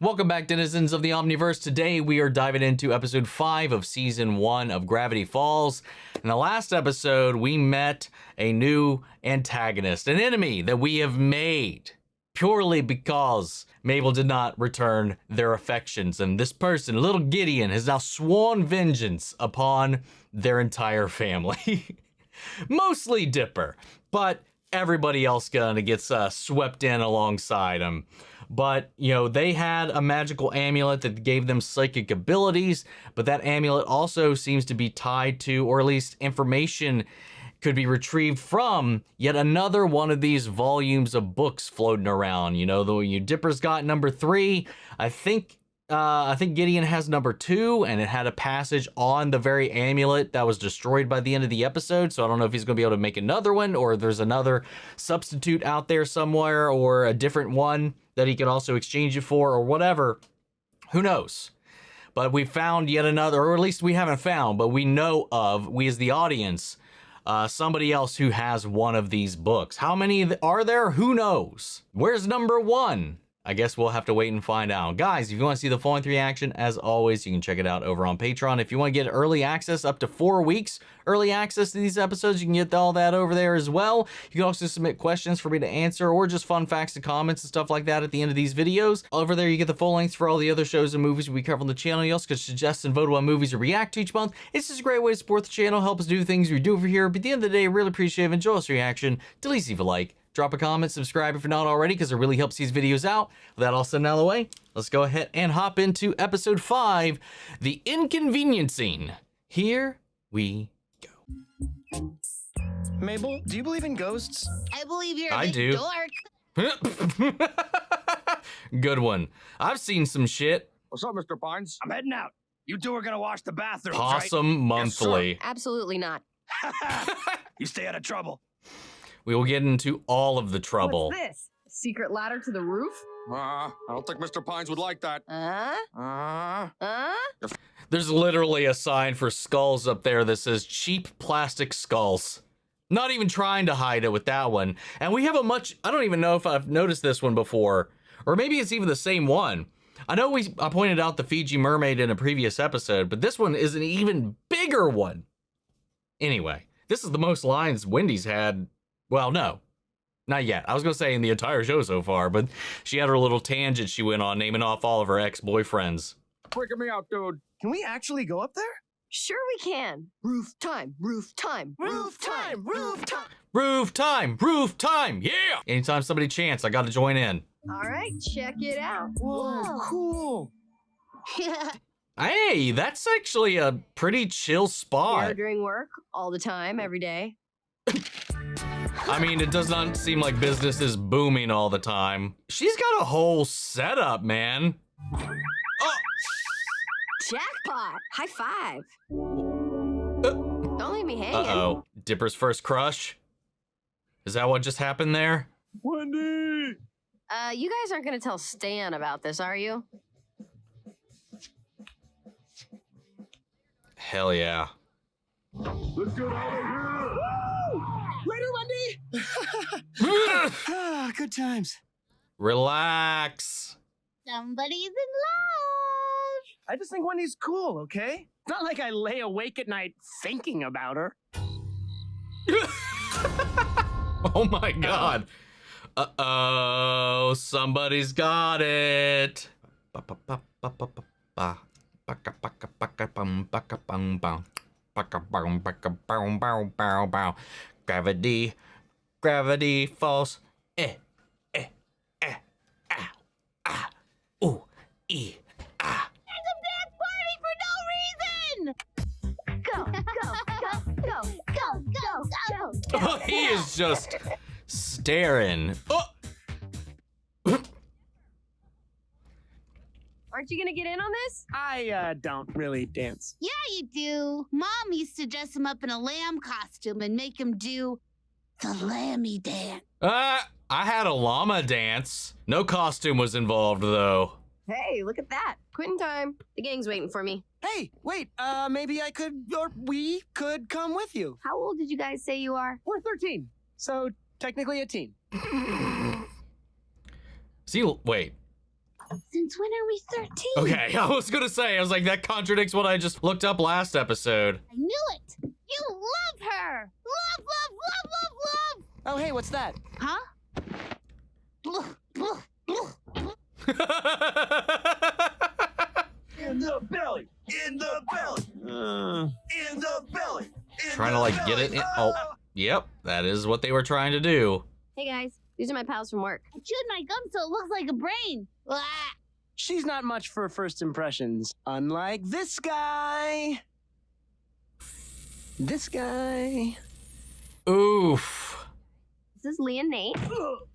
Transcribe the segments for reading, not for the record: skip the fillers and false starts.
Welcome back, denizens of the Omniverse. Today we are diving into episode 5 of season 1 of Gravity Falls. In the last episode, we met a new antagonist, an enemy that we have made purely because Mabel did not return their affections. And this person, little Gideon, has now sworn vengeance upon their entire family. Mostly Dipper, but everybody else kind of gets swept in alongside him. But, you know, they had a magical amulet that gave them psychic abilities, but that amulet also seems to be tied to, or at least information could be retrieved from, yet another one of these volumes of books floating around. You know, Dipper's got number 3. I think Gideon has number 2, and it had a passage on the very amulet that was destroyed by the end of the episode. So I don't know if he's going to be able to make another one, or there's another substitute out there somewhere, or a different one that he could also exchange it for, or whatever. Who knows? But we found yet another, or at least we haven't found, but we know of, we as the audience, somebody else who has one of these books. How many are there? Who knows? Where's number 1? I guess we'll have to wait and find out. Guys, if you want to see the full-length reaction, as always, you can check it out over on Patreon. If you want to get early access, up to 4 weeks early access to these episodes, you can get all that over there as well. You can also submit questions for me to answer, or just fun facts and comments and stuff like that at the end of these videos. Over there, you get the full lengths for all the other shows and movies we cover on the channel. You also can suggest and vote on movies to react to each month. It's just a great way to support the channel, help us do things we do over here. But at the end of the day, I really appreciate it. Enjoy this reaction. Please leave a like. Drop a comment, subscribe if you're not already, because it really helps these videos out. With that all said out of the way, let's go ahead and hop into episode 5, The Inconveniencing. Here we go. Mabel, do you believe in ghosts? I believe you're a I big do. dork. Good one. I've seen some shit. What's up, Mr. Pines? I'm heading out. You two are gonna wash the bathrooms, Possum Monthly. Absolutely not. right? You stay out of trouble. We will get into all of the trouble. What's this? A secret ladder to the roof? I don't think Mr. Pines would like that. There's literally a sign for skulls up there that says cheap plastic skulls. Not even trying to hide it with that one. And we have a much, I don't even know if I've noticed this one before, or maybe it's even the same one. I know I pointed out the Fiji mermaid in a previous episode, but this one is an even bigger one. Anyway, this is the most lines Wendy's had. Well, no, not yet. I was going to say in the entire show so far, but she had her little tangent she went on naming off all of her ex-boyfriends. Freaking me out, dude. Can we actually go up there? Sure we can. Roof time, roof time, roof time, roof time. Roof time, roof time, yeah! Anytime somebody chants, I got to join in. All right, check it out. Whoa, cool. Hey, that's actually a pretty chill spot. Here during work, all the time, every day. I mean, it does not seem like business is booming all the time. She's got a whole setup, man. Oh! Jackpot! High five. Don't leave me hanging. Uh-oh. Dipper's first crush? Is that what just happened there? Wendy! You guys aren't gonna tell Stan about this, are you? Hell yeah. Let's get out of here! Later, Wendy! Good times. Relax. Somebody's in love. I just think Wendy's cool, okay? It's not like I lay awake at night thinking about her. Oh my god. Uh-oh, somebody's got it. Gravity, gravity falls. Ooh, ah. There's a dance party for no reason. Go, go, go, go, go, go, go. Oh, he is just staring. Oh. Aren't you gonna get in on this? I don't really dance. Yeah, you do. Mom used to dress him up in a lamb costume and make him do the lammy dance. I had a llama dance. No costume was involved, though. Hey, look at that. Quitting time. The gang's waiting for me. Hey, wait, maybe I could, or we could come with you. How old did you guys say you are? We're 13, so technically a teen. See, wait. Since when are we 13? Okay, I was gonna say, I was like, that contradicts what I just looked up last episode. I knew it. You love her. Love, love, love, love, love. Oh, hey, what's that? Huh? In the belly! In the belly! In the belly! Trying to like get it in. Oh, yep, that is what they were trying to do. Hey guys, these are my pals from work. I chewed my gum so it looks like a brain. Blah. She's not much for first impressions. Unlike this guy. This guy. Oof. This is Lee and Nate.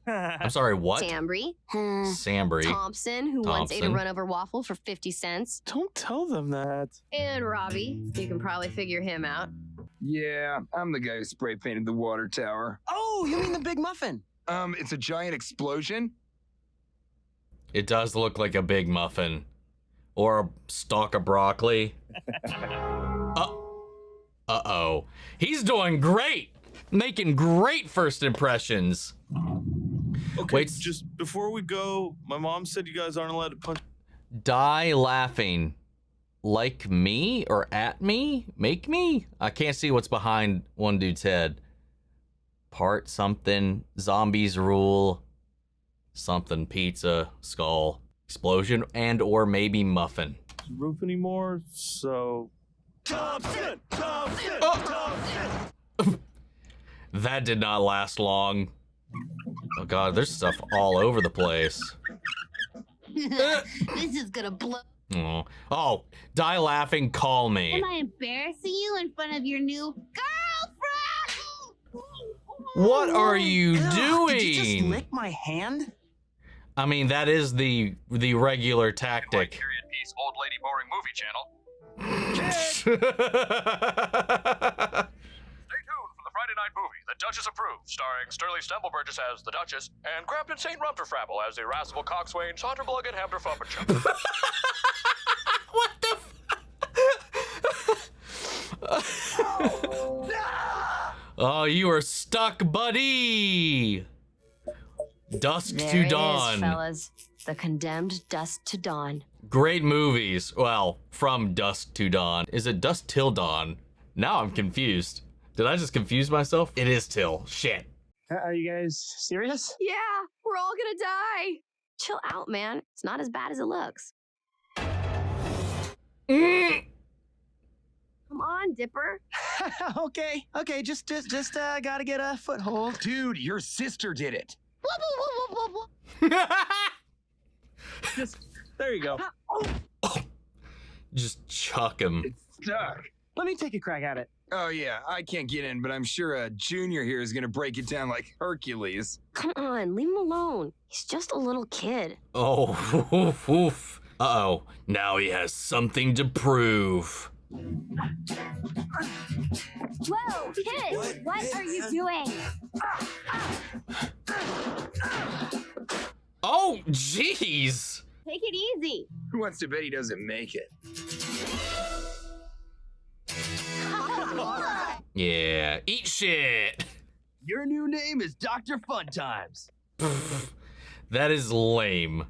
I'm sorry, what? Sambry. Sambry. Thompson, who once ate a Thompson. run over waffle for 50 cents. Don't tell them that. And Robbie. You can probably figure him out. Yeah, I'm the guy who spray painted the water tower. Oh, you mean the big muffin? It's a giant explosion? It does look like a big muffin. Or a stalk of broccoli. Uh-oh. He's doing great! Making great first impressions. Okay, Wait. just before we go, my mom said you guys aren't allowed to punch. Die laughing. Like me or at me? Make me? I can't see what's behind one dude's head. Part something. Zombies rule. Something. Pizza. Skull. Explosion and or maybe muffin. Roof anymore, so Thompson! Thompson! Oh. Thompson! That did not last long. Oh god, there's stuff all over the place. This is gonna blow. Oh, die laughing, call me. Am I embarrassing you in front of your new girlfriend? What are you Ugh, doing? Did you just lick my hand? I mean, that is the regular tactic. Period piece, old lady boring movie channel. stay tuned for the Friday night movie, The Duchess Approved, starring Sterling Stempelburgess as the Duchess and Grafton St. Rumterfrapple as the irascible coxswain Saunterblug and Hamter Fupperchuk. What the Oh, you are stuck, buddy! Dusk There to it Dawn. is, fellas. The Condemned Dusk to Dawn. Great movies. Well, from dusk to dawn. Is it dusk till dawn? Now I'm confused. Did I just confuse myself? It is till. Shit. Are you guys serious? Yeah, we're all gonna die. Chill out, man. It's not as bad as it looks. Mm. Come on, Dipper. okay, just gotta get a foothold. Dude, your sister did it. There you go. Just chuck him. It's stuck. Let me take a crack at it. Oh yeah, I can't get in, but I'm sure a junior here is gonna break it down like Hercules. Come on, leave him alone. He's just a little kid. Oh, oof, oof. Uh-oh. Now he has something to prove. Whoa, kid! What are you doing? Oh, jeez. Take it easy. Who wants to bet he doesn't make it? Yeah, eat shit. Your new name is Dr. Fun Times. That is lame.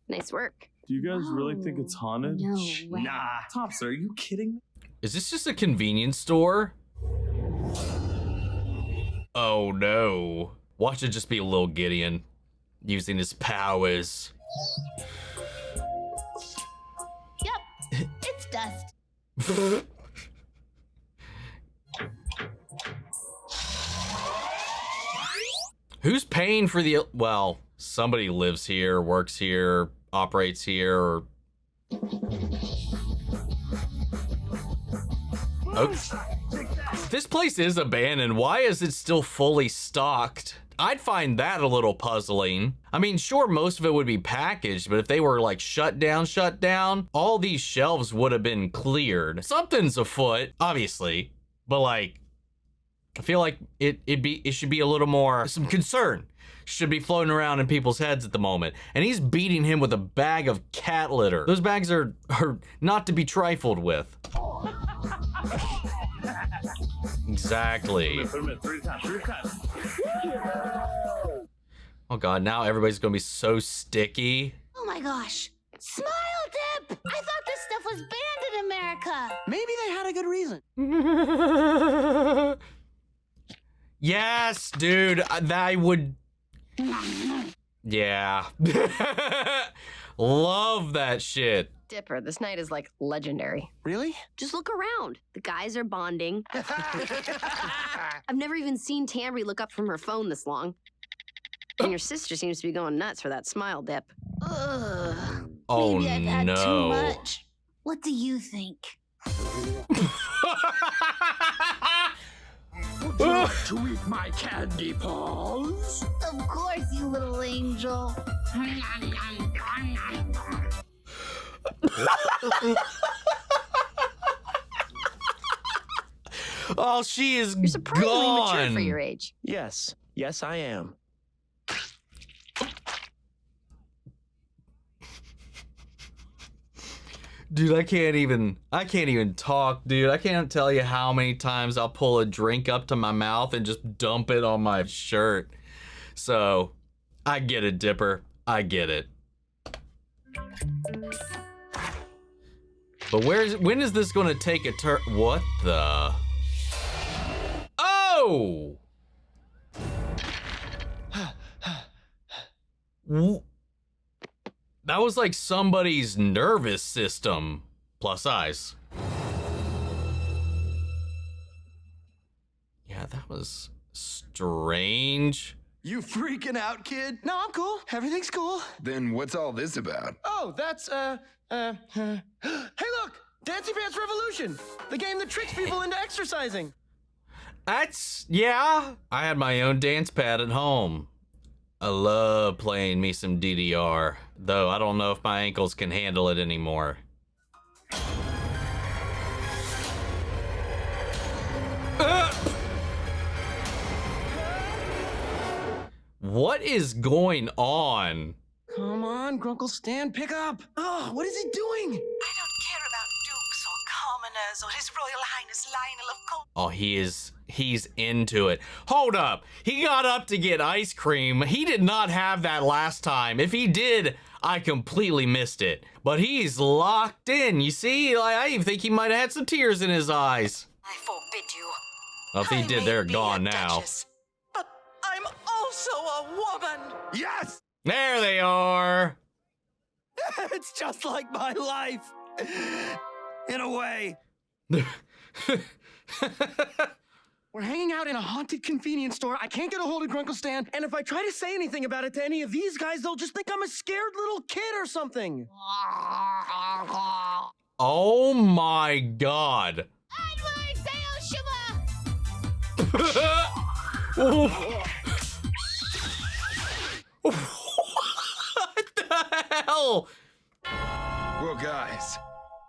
Nice work. Do you guys really think it's haunted? No way. Nah. Thompson, are you kidding me? Is this just a convenience store? Oh no. Watch it just be little Gideon using his powers. Yep, it's dust. Who's paying for the, well, somebody lives here, works here, operates here, or... Okay. This place is abandoned. Why is it still fully stocked? I'd find that a little puzzling. I mean, sure, most of it would be packaged, but if they were like shut down, all these shelves would have been cleared. Something's afoot, obviously, but like, I feel like it should be a little more, some concern should be floating around in people's heads at the moment. And he's beating him with a bag of cat litter. Those bags are not to be trifled with. Exactly. Put him in 3 times. Oh god, now everybody's gonna be so sticky. Oh my gosh. Smile dip! I thought this stuff was banned in America. Maybe they had a good reason. Yes, dude. I would. Yeah. Love that shit. Dipper, this night is like legendary. Really? Just look around. The guys are bonding. I've never even seen Tambry look up from her phone this long. And your sister seems to be going nuts for that smile dip. Ugh. Oh, Maybe I've had no. too much. What do you think? Would you like to eat my candy paws? Of course, you little angel. Oh, she is You're surprisingly gone. mature for your age. Yes. Yes, I am. Dude, I can't even talk, dude. I can't tell you how many times I'll pull a drink up to my mouth and just dump it on my shirt. So, I get it, Dipper. I get it. But when is this gonna take a turn? What the? Oh! That was like somebody's nervous system plus size. Yeah, that was strange. You freaking out, kid? No, I'm cool. Everything's cool. Then what's all this about? Oh, that's, Hey, look! Dancing Pants Revolution! The game that tricks people into exercising. Yeah. I had my own dance pad at home. I love playing me some DDR, though I don't know if my ankles can handle it anymore. What is going on? Come on, Grunkle Stan, pick up. Oh, what is he doing? I don't care about dukes or commoners or His Royal Highness Lionel of Cold. Oh, he's into it. Hold up. He got up to get ice cream. He did not have that last time. If he did, I completely missed it. But he's locked in. You see, I even think he might have had some tears in his eyes. I forbid you. Well, if he I did, may they're be gone a now. duchess, but I'm also a woman. Yes! There they are. It's just like my life. In a way. We're hanging out in a haunted convenience store. I can't get a hold of Grunkle Stan, and if I try to say anything about it to any of these guys, they'll just think I'm a scared little kid or something. Oh my god. What the hell? Whoa, guys.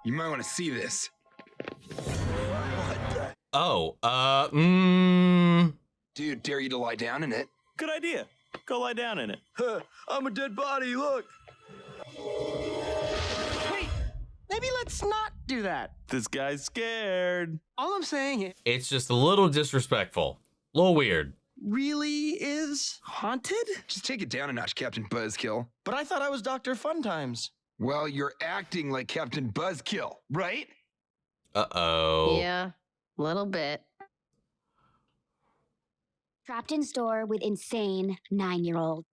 You might want to see this. Oh, Dude, dare you to lie down in it? Good idea. Go lie down in it. I'm a dead body, look. Wait, maybe let's not do that. This guy's scared. All I'm saying is, it's just a little disrespectful. A little weird. really is haunted? Just take it down a notch, Captain Buzzkill. But I thought I was Dr. Funtimes. Well, you're acting like Captain Buzzkill, right? Uh-oh. Yeah, little bit. Trapped in store with insane 9-year-old.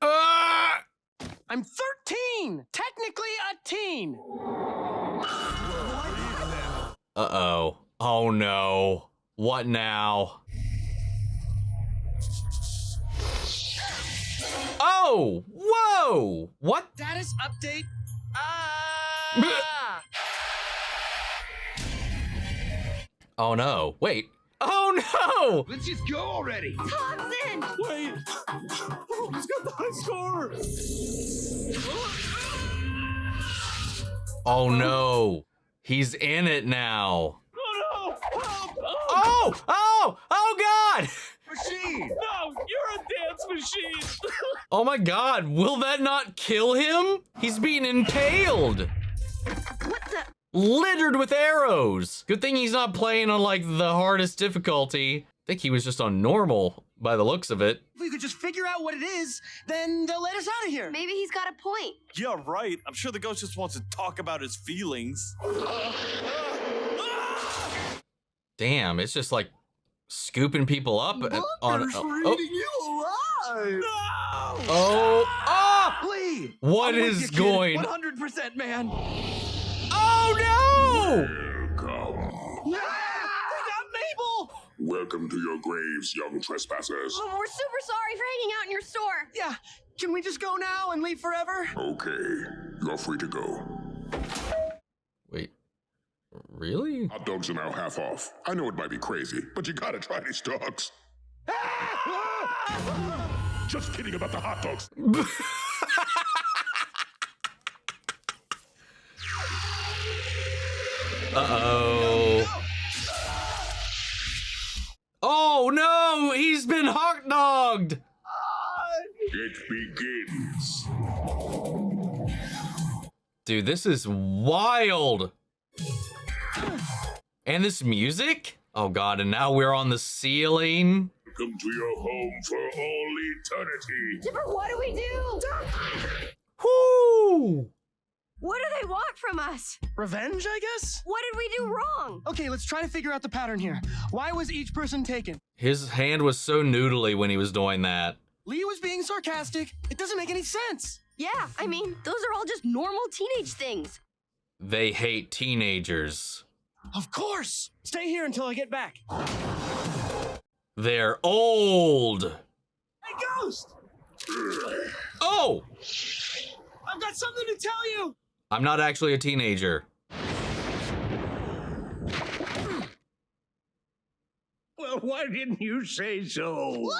I'm 13! Technically a teen! Uh-oh. Oh no. What now? Oh! Whoa! What? Status update. Oh no. Wait. Oh no! Let's just go already. Thompson! Wait. Oh, he's got the high score. Oh no. He's in it now. Oh no! Help! Oh! Oh! Oh god! Machine! No, you're a dance machine. Oh my god, will that not kill him? He's being impaled. What the? Littered with arrows. Good thing he's not playing on like the hardest difficulty. I think he was just on normal. by the looks of it. If we could just figure out what it is, then they'll let us out of here. Maybe he's got a point. Yeah, right. I'm sure the ghost just wants to talk about his feelings. Damn, it's just like scooping people up on. Lee! What I'm with is you, kid. going? 100%, man. Oh no! They got Mabel! Welcome to your graves, young trespassers. Oh, we're super sorry for hanging out in your store. Yeah, can we just go now and leave forever? Okay, you're free to go. Wait, really? Hot dogs are now half off. I know it might be crazy, but you gotta try these dogs. Just kidding about the hot dogs. Uh-oh. Oh no, he's been hot dogged. It begins. Dude, this is wild. And this music? Oh god, and now we're on the ceiling. Welcome to your home for all eternity. Dipper, what do we do? Whoo! What do they want from us? Revenge, I guess? What did we do wrong? Okay, let's try to figure out the pattern here. Why was each person taken? His hand was so noodly when he was doing that. Lee was being sarcastic. It doesn't make any sense. Yeah, I mean, those are all just normal teenage things. They hate teenagers. Of course! Stay here until I get back. They're old. Hey, Ghost! Oh! I've got something to tell you! I'm not actually a teenager. Well, why didn't you say so?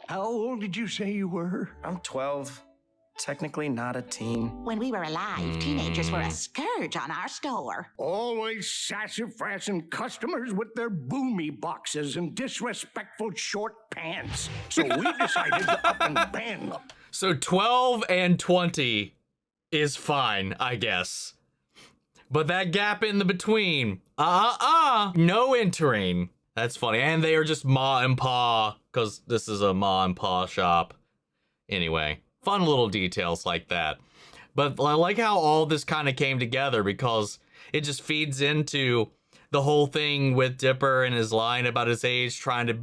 How old did you say you were? I'm 12. Technically not a teen. When we were alive, teenagers were a scourge on our store. Always sassafrasing customers with their boomy boxes and disrespectful short pants. So we decided to up and ban them. So 12 and 20 is fine, I guess. But that gap in the between, no entering. That's funny. And they are just ma and pa, because this is a ma and pa shop. Anyway, fun little details like that. But I like how all this kind of came together, because it just feeds into the whole thing with Dipper and his line about his age, trying to,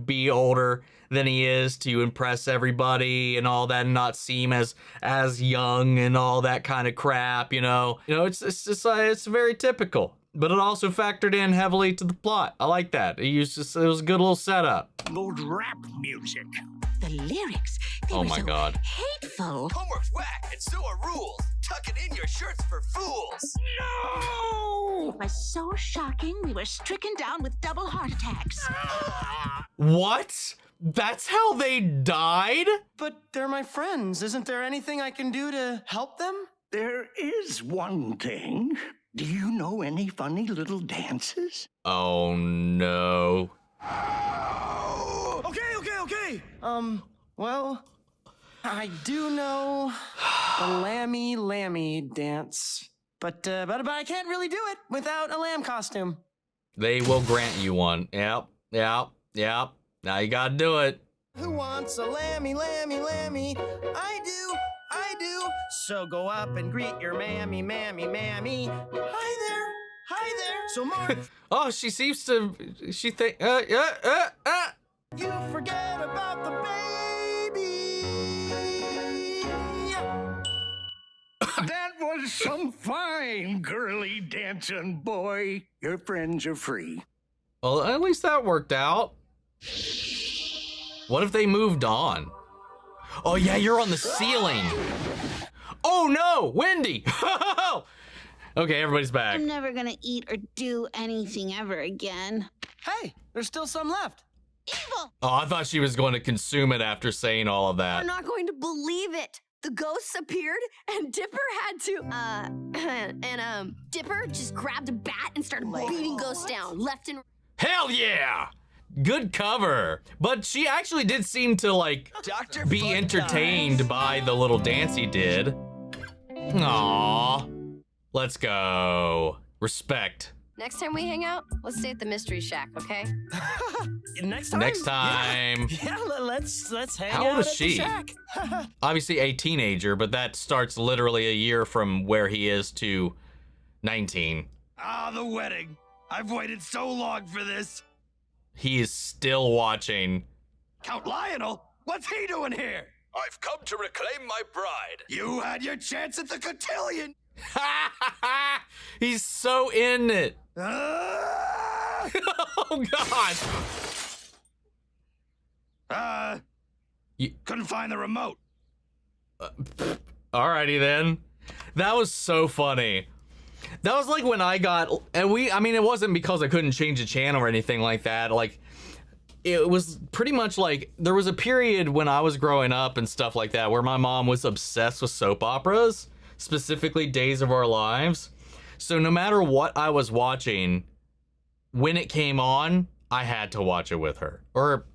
be older than he is to impress everybody and all that, and not seem as young and all that kind of crap, it's just it's very typical, but it also factored in heavily to the plot. I like that. It was a good little setup. Old rap music. The lyrics, they Oh were my so God. hateful. Homework's whack, and so are rules. Tucking in your shirts for fools. No! It was so shocking, we were stricken down with double heart attacks. What? That's how they died? But they're my friends. Isn't there anything I can do to help them? There is one thing. Do you know any funny little dances? Oh no. Okay. Well, I do know the lammy dance. But I can't really do it without a lamb costume. They will grant you one. Yep. Now you gotta do it. Who wants a lammy? I do. So go up and greet your mammy. Hi there. So more. Oh, she seems to. She think. You forget about the baby. That was some fine girly dancing, boy. Your friends are free. Well, at least that worked out. What if they moved on? Oh yeah, you're on the ceiling. Oh no, Wendy. Okay, everybody's back. I'm never gonna eat or do anything ever again. Hey, there's still some left. Evil! Oh, I thought she was going to consume it after saying all of that. I'm not going to believe it. The ghosts appeared and Dipper had to, Dipper just grabbed a bat and started beating ghosts down left and right. Hell yeah! Good cover. But she actually did seem to, Dr. be Fun entertained Times. by the little dance he did. Aww. Let's go. Respect. Next time we hang out, let's stay at the Mystery Shack, okay? Next time? Next time. Yeah, let's hang How out old is at she? the shack. Obviously a teenager, but that starts literally a year from where he is to 19. Ah, the wedding. I've waited so long for this. He is still watching. Count Lionel? What's he doing here? I've come to reclaim my bride. You had your chance at the cotillion. He's so in it. Ah! Oh, God. Couldn't find the remote. Alrighty then. That was so funny. That was like when I got, and I mean, it wasn't because I couldn't change the channel or anything like that. Like, it was pretty much like, there was a period when I was growing up and stuff like that where my mom was obsessed with soap operas, specifically Days of Our Lives. So no matter what I was watching, when it came on, I had to watch it with her. Or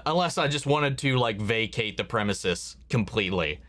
unless I just wanted to like vacate the premises completely.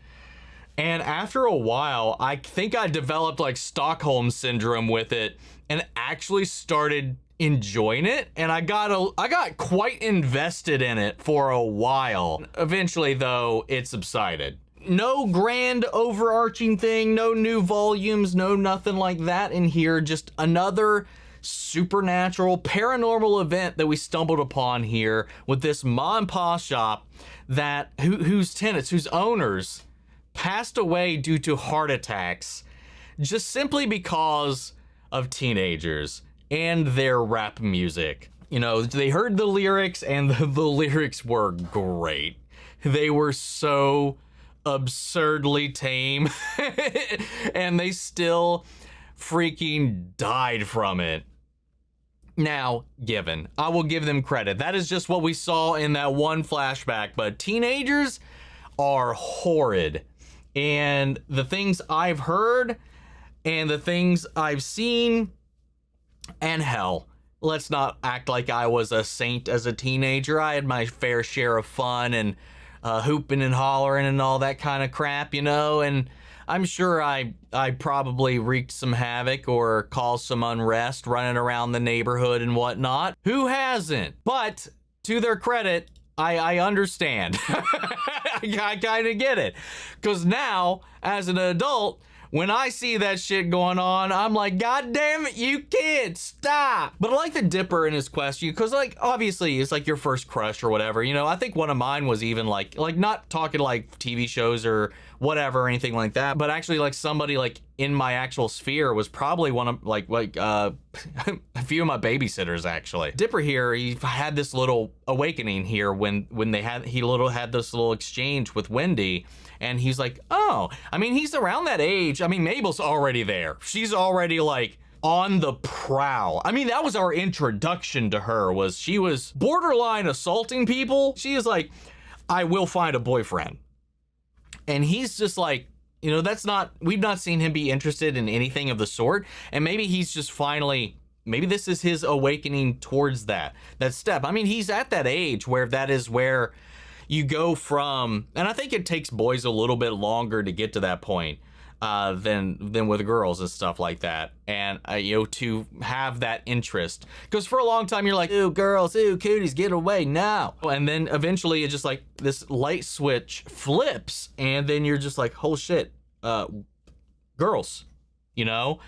And after a while, I think I developed like Stockholm syndrome with it and actually started enjoying it. And I got quite invested in it for a while. Eventually though, it subsided. No grand overarching thing, no new volumes, no nothing like that in here. Just another supernatural paranormal event that we stumbled upon here with this mom and pop shop that whose tenants, whose owners passed away due to heart attacks just simply because of teenagers and their rap music. You know, they heard the lyrics and the lyrics were great. They were so absurdly tame and they still freaking died from it. Now, I will give them credit. That is just what we saw in that one flashback, but teenagers are horrid. And the things I've heard and the things I've seen, and hell, let's not act like I was a saint as a teenager. I had my fair share of fun and hooping and hollering and all that kind of crap, you know, and I'm sure I probably wreaked some havoc or caused some unrest running around the neighborhood and whatnot. Who hasn't? But to their credit, I understand. I kind of get it. Because now, as an adult, when I see that shit going on, I'm like, God damn it, you kids, stop. But I like the Dipper in his question, because like, obviously, it's like your first crush or whatever. You know, I think one of mine was even like not talking like TV shows or whatever or anything like that, but actually like somebody like in my actual sphere was probably one of like a few of my babysitters actually. Dipper here, he had this little awakening here when he had this little exchange with Wendy, and he's like, oh, I mean, he's around that age. I mean, Mabel's already there. She's already like on the prowl. I mean, that was our introduction to her, was she was borderline assaulting people. She is like, I will find a boyfriend. And he's just like, you know, we've not seen him be interested in anything of the sort. And maybe he's just maybe this is his awakening towards that step. I mean, he's at that age where that is where you go from, and I think it takes boys a little bit longer to get to that point than with girls and stuff like that. And, you know, to have that interest. Because for a long time, you're like, ooh, girls, ooh, cuties, get away now. And then eventually it just like this light switch flips. And then you're just like, oh shit, girls, you know?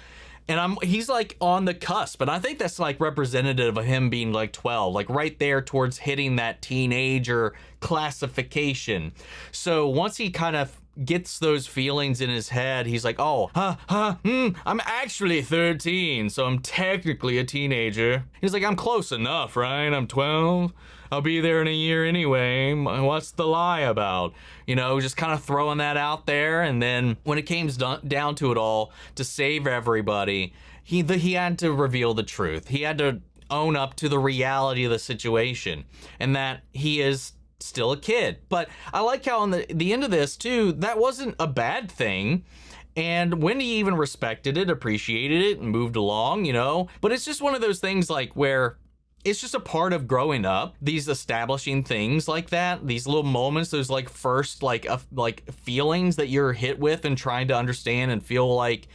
And he's like on the cusp. And I think that's like representative of him being like 12, like right there towards hitting that teenager classification. So once he kind of gets those feelings in his head, he's like, oh, I'm actually 13, so I'm technically a teenager. He's like, I'm close enough, right? I'm 12. I'll be there in a year anyway. What's the lie about? You know, just kind of throwing that out there. And then when it came down to it all, to save everybody, he had to reveal the truth. He had to own up to the reality of the situation, and that he is still a kid. But I like how on the end of this too, that wasn't a bad thing. And Wendy even respected it, appreciated it, and moved along, you know. But it's just one of those things like where it's just a part of growing up, these establishing things like that, these little moments, those like first like feelings that you're hit with and trying to understand and feel like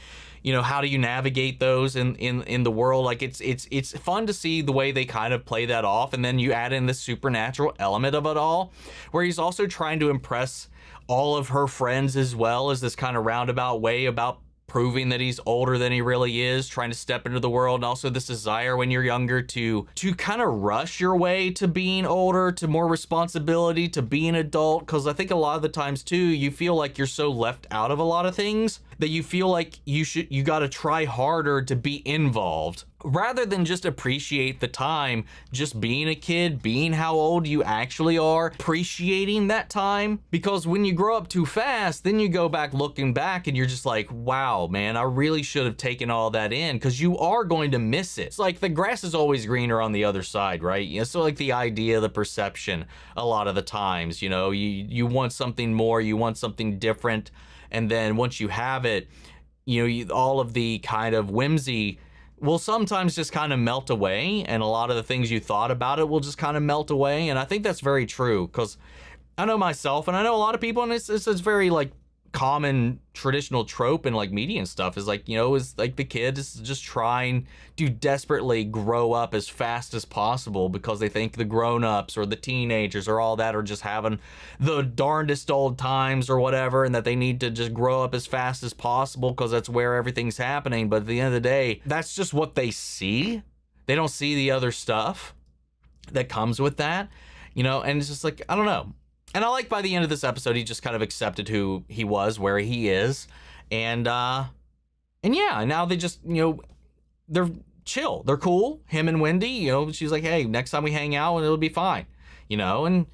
how do you navigate those in the world? Like it's fun to see the way they kind of play that off, and then you add in the supernatural element of it all, where he's also trying to impress all of her friends as well as this kind of roundabout way about proving that he's older than he really is, trying to step into the world, and also this desire when you're younger to kind of rush your way to being older, to more responsibility, to being adult. Because I think a lot of the times too, you feel like you're so left out of a lot of things that you feel like you got to try harder to be involved, rather than just appreciate the time, just being a kid, being how old you actually are, appreciating that time. Because when you grow up too fast, then you go back looking back and you're just like, wow, man, I really should have taken all that in, because you are going to miss it. It's like the grass is always greener on the other side, right? Yeah, so like the idea, the perception, a lot of the times, you want something more, you want something different. And then once you have it, all of the kind of whimsy will sometimes just kind of melt away, and a lot of the things you thought about it will just kind of melt away. And I think that's very true, because I know myself, and I know a lot of people, and it's very like common traditional trope in like media and stuff, is like, is like the kid is just trying to desperately grow up as fast as possible because they think the grown-ups or the teenagers or all that are just having the darndest old times or whatever, and that they need to just grow up as fast as possible because that's where everything's happening. But at the end of the day, that's just what they see. They don't see the other stuff that comes with that, and it's just like, I don't know. And I like by the end of this episode, he just kind of accepted who he was, where he is. And yeah, now they just, they're chill. They're cool. Him and Wendy, she's like, hey, next time we hang out, it'll be fine, and I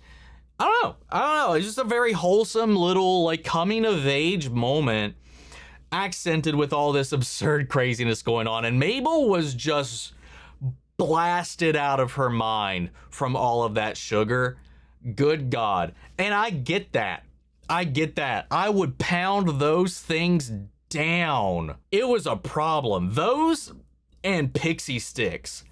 don't know. It's just a very wholesome little like coming of age moment, accented with all this absurd craziness going on. And Mabel was just blasted out of her mind from all of that sugar. Good God. And I get that. I would pound those things down. It was a problem. Those and pixie sticks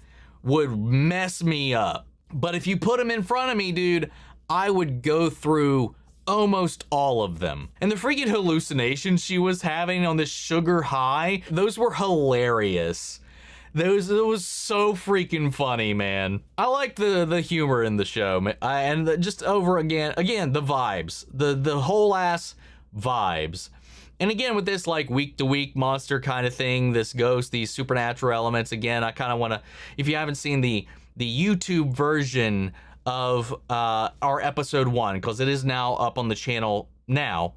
would mess me up. But if you put them in front of me, dude, I would go through almost all of them. And the freaking hallucinations she was having on this sugar high, those were hilarious. It was so freaking funny, man. I like the humor in the show, and just over again, the vibes, the whole ass vibes. And again, with this like week to week monster kind of thing, this ghost, these supernatural elements. Again, I kind of want to, if you haven't seen the YouTube version of our episode 1, because it is now up on the channel now,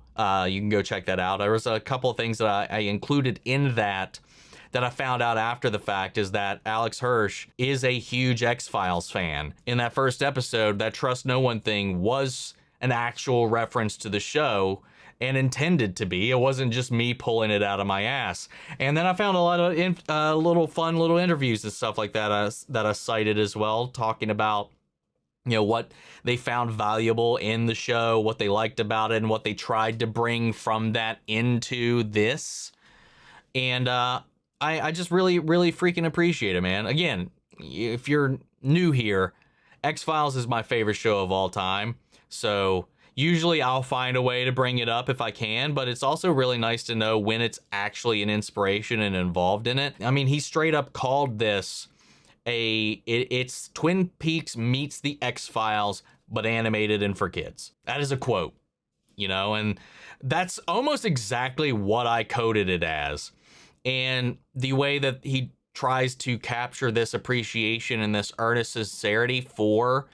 you can go check that out. There was a couple of things that I included in that I found out after the fact, is that Alex Hirsch is a huge X-Files fan. In that first episode, that Trust No One thing was an actual reference to the show and intended to be. It wasn't just me pulling it out of my ass. And then I found a lot of little fun little interviews and stuff like that that I cited as well, talking about what they found valuable in the show, what they liked about it, and what they tried to bring from that into this. And I just really, really freaking appreciate it, man. Again, if you're new here, X-Files is my favorite show of all time. So usually I'll find a way to bring it up if I can, but it's also really nice to know when it's actually an inspiration and involved in it. I mean, he straight up called this it's Twin Peaks meets the X-Files, but animated and for kids. That is a quote, and that's almost exactly what I coded it as. And the way that he tries to capture this appreciation and this earnest sincerity for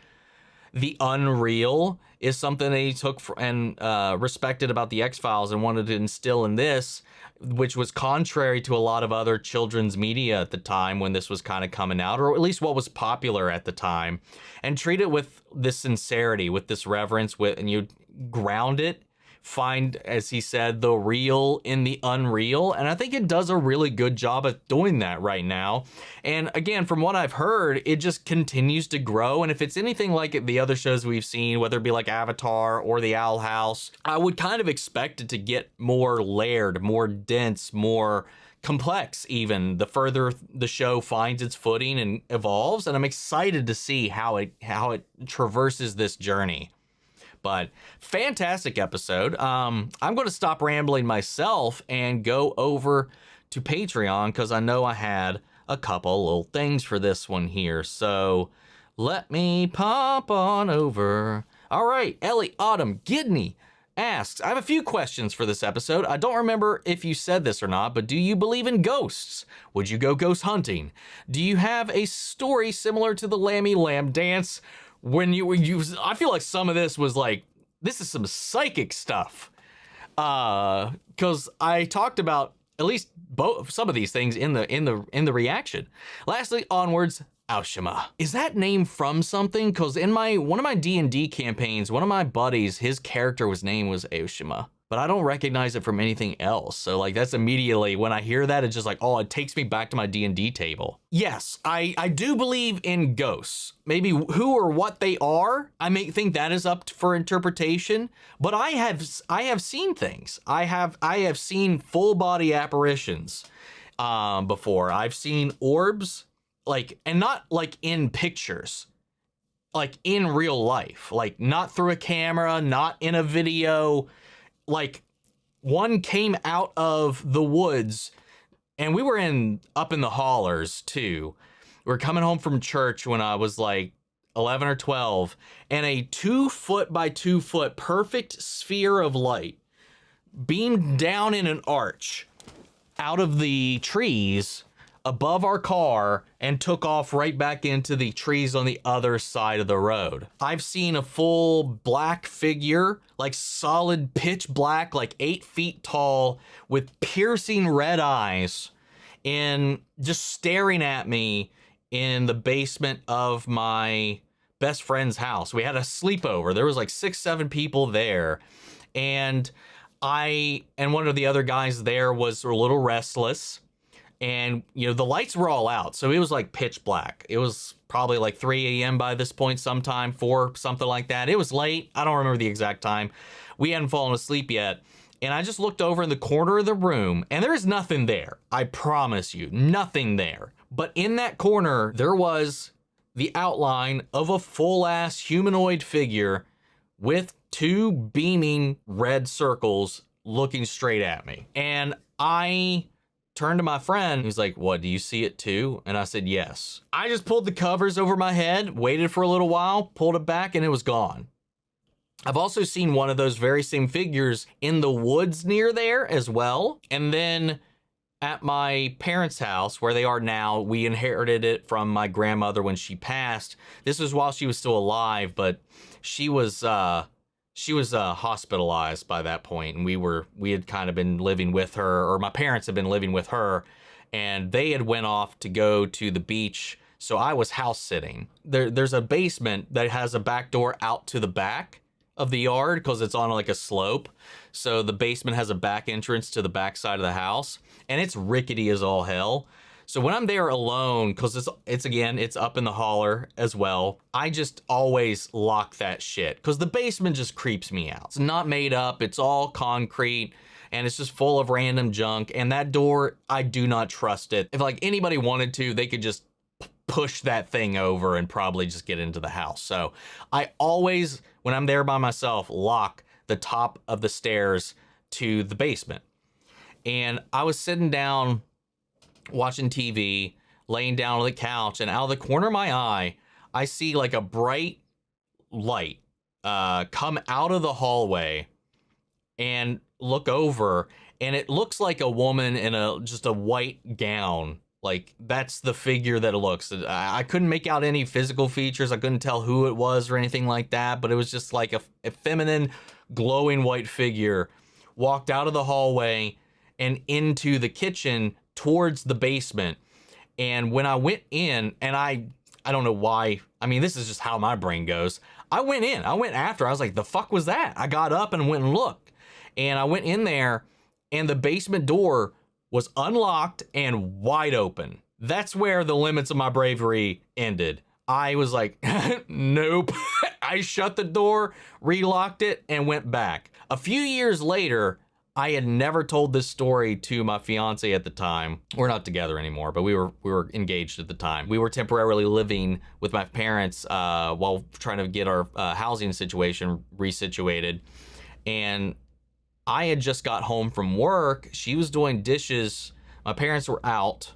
the unreal is something that he took and respected about the X-Files and wanted to instill in this, which was contrary to a lot of other children's media at the time when this was kind of coming out, or at least what was popular at the time, and treat it with this sincerity, with this reverence, and you ground it, find, as he said, the real in the unreal. And I think it does a really good job of doing that right now. And again, from what I've heard, it just continues to grow. And if it's anything like the other shows we've seen, whether it be like Avatar or The Owl House, I would kind of expect it to get more layered, more dense, more complex even the further the show finds its footing and evolves. And I'm excited to see how it traverses this journey. But fantastic episode. I'm going to stop rambling myself and go over to Patreon because I know I had a couple little things for this one here. So let me pop on over. All right, Ellie Autumn Gidney asks, I have a few questions for this episode. I don't remember if you said this or not, but do you believe in ghosts? Would you go ghost hunting? Do you have a story similar to the Lammy Lamb dance? I feel like some of this was like, this is some psychic stuff. Because I talked about at least some of these things in the reaction. Lastly, onwards, Aoshima. Is that name from something? Because in one of my D&D campaigns, one of my buddies, his character's name was Aoshima, but I don't recognize it from anything else. So like that's immediately, when I hear that, it's just like, oh, it takes me back to my D&D table. Yes, I do believe in ghosts. Maybe who or what they are, I may think that is up for interpretation, but I have seen things. I have seen full body apparitions before. I've seen orbs, like, and not like in pictures, like in real life, like not through a camera, not in a video. Like one came out of the woods, and we were up in the hollers too. We were coming home from church when I was like 11 or 12, and a 2 foot by 2 foot perfect sphere of light beamed down in an arch out of the trees above our car and took off right back into the trees on the other side of the road. I've seen a full black figure, like solid pitch black, like 8 feet tall, with piercing red eyes, and just staring at me in the basement of my best friend's house. We had a sleepover. There was like 6, 7 people there, and I and one of the other guys there was a little restless. And, you know, the lights were all out, so it was like pitch black. It was probably like 3 a.m. by this point, sometime, 4, something like that. It was late. I don't remember the exact time. We hadn't fallen asleep yet. And I just looked over in the corner of the room, and there is nothing there. I promise you, nothing there. But in that corner, there was the outline of a full-ass humanoid figure with 2 beaming red circles looking straight at me. And I turned to my friend. He's like, what, do you see it too? And I said, yes. I just pulled the covers over my head, waited for a little while, pulled it back, and it was gone. I've also seen one of those very same figures in the woods near there as well. And then at my parents' house, where they are now, we inherited it from my grandmother when she passed. This was while she was still alive, but she was hospitalized by that point, and we had kind of been living with her, or my parents had been living with her, and they had went off to go to the beach, so I was house sitting. There's a basement that has a back door out to the back of the yard because it's on like a slope, so the basement has a back entrance to the back side of the house, and it's rickety as all hell. So when I'm there alone, because it's up in the holler as well, I just always lock that shit because the basement just creeps me out. It's not made up, it's all concrete, and it's just full of random junk. And that door, I do not trust it. If like anybody wanted to, they could just push that thing over and probably just get into the house. So I always, when I'm there by myself, lock the top of the stairs to the basement. And I was sitting down watching TV, laying down on the couch, and out of the corner of my eye, I see like a bright light come out of the hallway and look over, and it looks like a woman in just a white gown. Like that's the figure that it looks. I couldn't make out any physical features. I couldn't tell who it was or anything like that, but it was just like a feminine, glowing white figure walked out of the hallway and into the kitchen towards the basement. And when I went in, and I don't know why, I mean, this is just how my brain goes. I went after. I was like, the fuck was that? I got up and went and looked. And I went in there, and the basement door was unlocked and wide open. That's where the limits of my bravery ended. I was like, nope. I shut the door, relocked it, and went back. A few years later, I had never told this story to my fiance at the time. We're not together anymore, but we were engaged at the time. We were temporarily living with my parents while trying to get our housing situation resituated. And I had just got home from work. She was doing dishes My parents were out,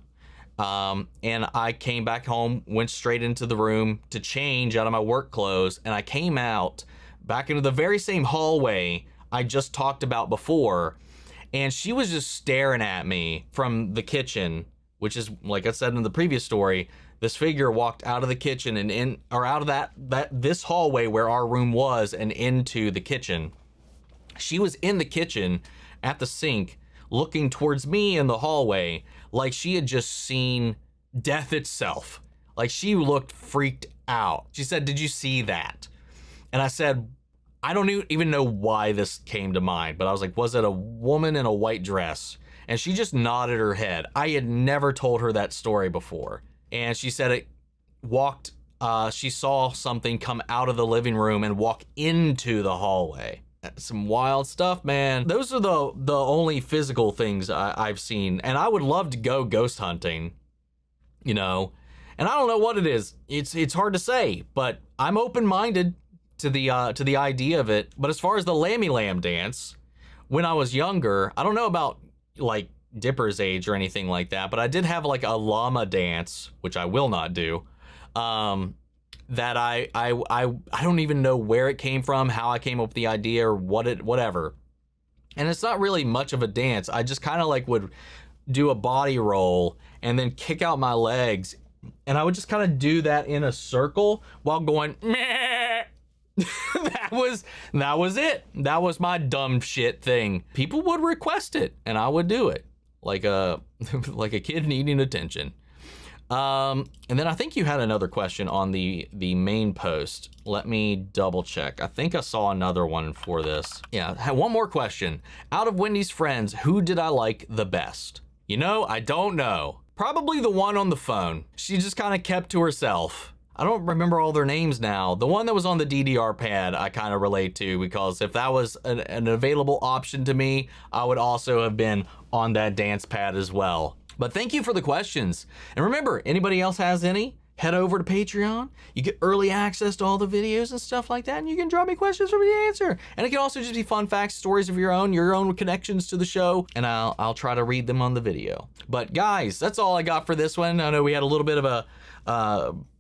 and I came back home, went straight into the room to change out of my work clothes, and I came out back into the very same hallway I just talked about before, and she was just staring at me from the kitchen, which is, like I said in the previous story, this figure walked out of the kitchen and out of this hallway where our room was and into the kitchen. She was in the kitchen at the sink looking towards me in the hallway like she had just seen death itself. Like she looked freaked out. She said, "Did you see that?" And I said, I don't even know why this came to mind, but I was like, was it a woman in a white dress? And she just nodded her head. I had never told her that story before. And she said it walked, she saw something come out of the living room and walk into the hallway. Some wild stuff, man. Those are the only physical things I've seen. And I would love to go ghost hunting, you know. And I don't know what it is. It's hard to say, but I'm open-minded to the idea of it. But as far as the Lammy Lamb dance, when I was younger, I don't know about like Dipper's age or anything like that, but I did have like a llama dance, which I will not do. That I don't even know where it came from, how I came up with the idea or whatever. And it's not really much of a dance. I just kind of like would do a body roll and then kick out my legs, and I would just kind of do that in a circle while going meh. that was it. That was my dumb shit thing. People would request it and I would do it like a kid needing attention. And then I think you had another question on the main post. Let me double check. I think I saw another one for this. Yeah, I had one more question. Out of Wendy's friends, who did I like the best? You know, I don't know. Probably the one on the phone. She just kind of kept to herself. I don't remember all their names now. The one that was on the DDR pad, I kind of relate to, because if that was an available option to me, I would also have been on that dance pad as well. But thank you for the questions. And remember, anybody else has any, head over to Patreon. You get early access to all the videos and stuff like that, and you can drop me questions for me to answer. And it can also just be fun facts, stories of your own connections to the show, and I'll try to read them on the video. But guys, that's all I got for this one. I know we had a little bit of a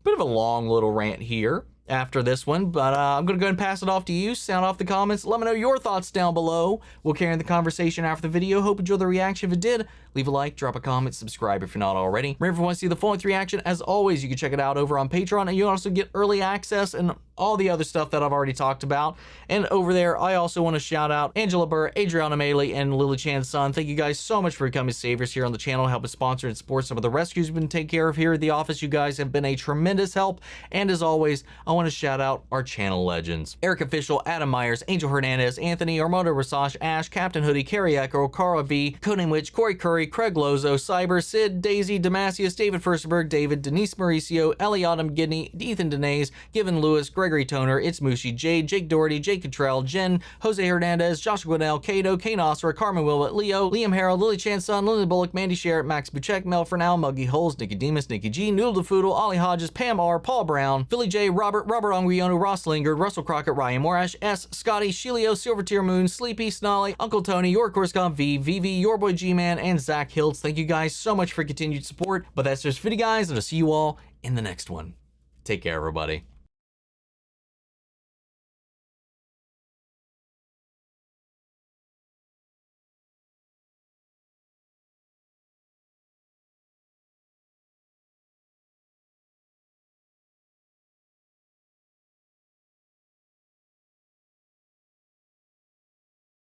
long little rant here after this one, but I'm gonna go ahead and pass it off to you. Sound off the comments. Let me know your thoughts down below. We'll carry on the conversation after the video. Hope you enjoyed the reaction. If it did, leave a like, drop a comment, subscribe if you're not already. Remember, if you want to see the full-length reaction, as always, you can check it out over on Patreon, and you also get early access and all the other stuff that I've already talked about. And over there, I also want to shout out Angela Burr, Adriana Maley, and Lily Chan's son. Thank you guys so much for becoming saviors here on the channel, helping sponsor and support some of the rescues we've been taking care of here at the office. You guys have been a tremendous help. And as always, I want to shout out our channel legends: Eric Official, Adam Myers, Angel Hernandez, Anthony, Armando Rasage, Ash, Captain Hoodie, Carrie Echo, Cara V, Conan Witch, Corey Curry, Craig Lozo, Cyber, Sid, Daisy, Damasius, David Furstenberg, David, Denise Mauricio, Eliottam Gidney, Ethan Denez, Given Lewis, Gregory Toner, It's Mushi, Jade, Jake Doherty, Jake Cottrell, Jen, Jose Hernandez, Joshua Gunnell, Cato, Kane Osler, Carmen Willett, Leo, Liam Harrell, Lily Chan's son, Lily Bullock, Mandy Sherritt, Max Buchek, Mel Fernal, Muggy Holes, Nicodemus, Nikki G, Noodle DeFoodle, Ollie Hodges, Pam R, Paul Brown, Philly J, Robert Anguiano, Ross Lingard, Russell Crockett, Ryan Morash, S, Scotty, Shelio, Silvertier Moon, Sleepy, Snolly, Uncle Tony, Your Coruscant V, VV, Your Boy G-Man, and Zach Hiltz. Thank you guys so much for continued support. But that's just for you guys, and I'll see you all in the next one. Take care, everybody.